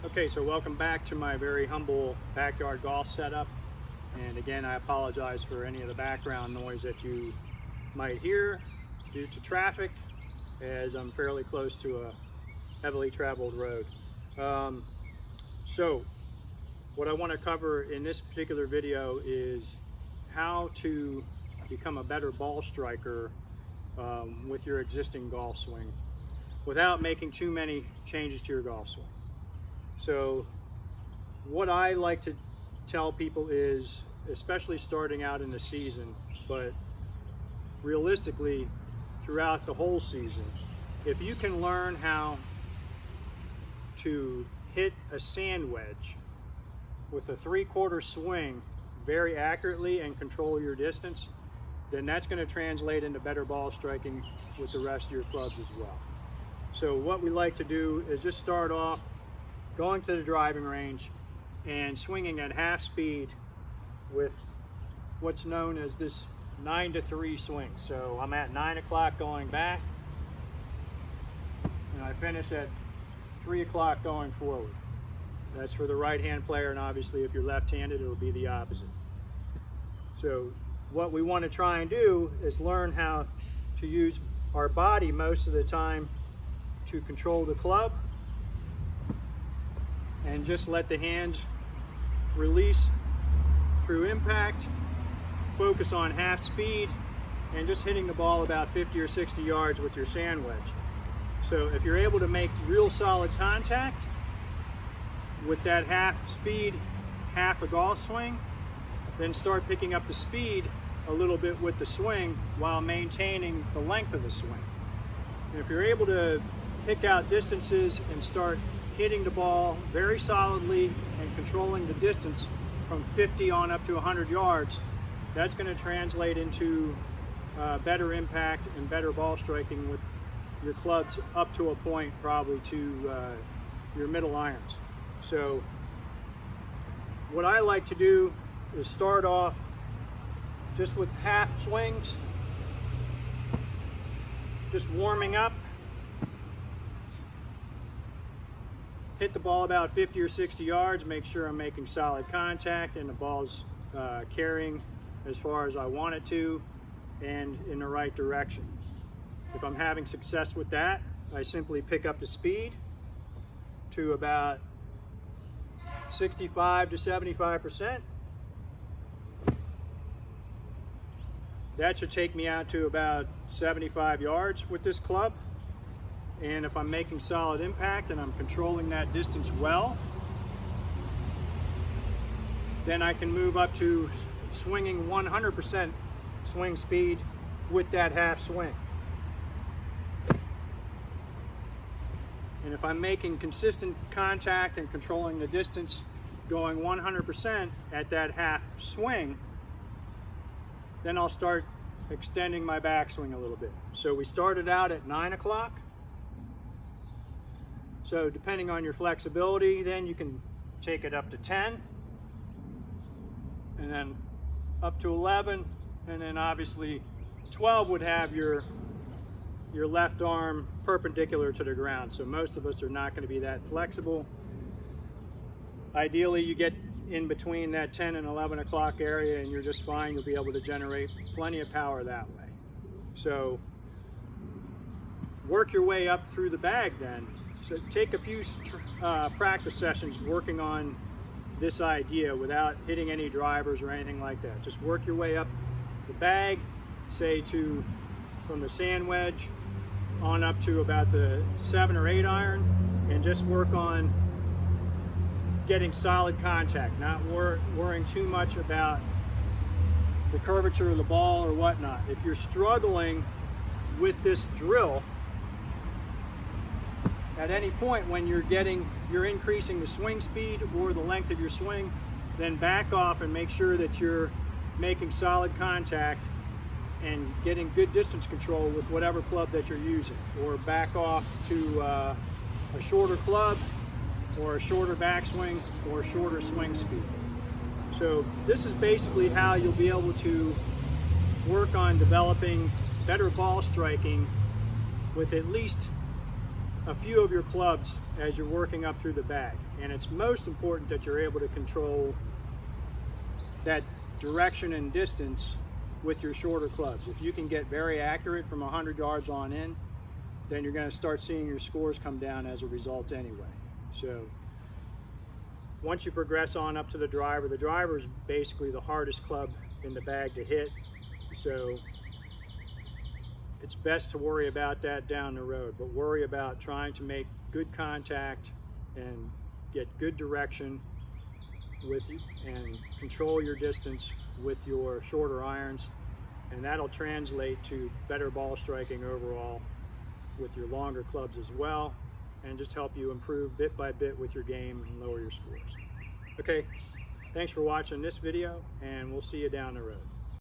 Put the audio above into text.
Okay, so welcome back to my very humble backyard golf setup. And again, I apologize for any of the background noise that you might hear due to traffic, as I'm fairly close to a heavily traveled road. So what I want to cover in this particular video is how to become a better ball striker with your existing golf swing without making too many changes to your golf swing. So what I like to tell people is, especially starting out in the season, but realistically throughout the whole season, if you can learn how to hit a sand wedge with a 3/4 swing very accurately and control your distance, then that's going to translate into better ball striking with the rest of your clubs as well. So what we like to do is just start off going to the driving range and swinging at half speed with what's known as this 9-to-3 swing. So I'm at 9 o'clock going back, and I finish at 3 o'clock going forward. That's for the right-hand player, and obviously if you're left-handed, it'll be the opposite. So what we want to try and do is learn how to use our body most of the time to control the club, and just let the hands release through impact, focus on half speed, and just hitting the ball about 50 or 60 yards with your sand wedge. So if you're able to make real solid contact with that half speed, half a golf swing, then start picking up the speed a little bit with the swing while maintaining the length of the swing. And if you're able to pick out distances and start hitting the ball very solidly and controlling the distance from 50 on up to 100 yards, that's going to translate into better impact and better ball striking with your clubs up to a point, probably to your middle irons. So what I like to do is start off just with half swings, just warming up, hit the ball about 50 or 60 yards, make sure I'm making solid contact and the ball's carrying as far as I want it to and in the right direction. If I'm having success with that, I simply pick up the speed to about 65 to 75%. That should take me out to about 75 yards with this club. And if I'm making solid impact and I'm controlling that distance well, then I can move up to swinging 100% swing speed with that half swing. And if I'm making consistent contact and controlling the distance going 100% at that half swing, then I'll start extending my backswing a little bit. So we started out at 9 o'clock. So depending on your flexibility, then you can take it up to 10, and then up to 11, and then obviously 12 would have your left arm perpendicular to the ground. So most of us are not going to be that flexible. Ideally, you get in between that 10 and 11 o'clock area and you're just fine. You'll be able to generate plenty of power that way. So work your way up through the bag then. So take a few practice sessions working on this idea without hitting any drivers or anything like that. Just work your way up the bag, say from the sand wedge on up to about the 7 or 8 iron, and just work on getting solid contact, not worrying too much about the curvature of the ball or whatnot. If you're struggling with this drill, at any point when you're increasing the swing speed or the length of your swing, then back off and make sure that you're making solid contact and getting good distance control with whatever club that you're using, or back off to a shorter club or a shorter backswing or a shorter swing speed. So this is basically how you'll be able to work on developing better ball striking with at least a few of your clubs as you're working up through the bag. And it's most important that you're able to control that direction and distance with your shorter clubs. If you can get very accurate from 100 yards on in, then you're going to start seeing your scores come down as a result anyway. So once you progress on up to the driver is basically the hardest club in the bag to hit. So it's best to worry about that down the road, but worry about trying to make good contact and get good direction with and control your distance with your shorter irons, and that'll translate to better ball striking overall with your longer clubs as well, and just help you improve bit by bit with your game and lower your scores. Okay, thanks for watching this video, and we'll see you down the road.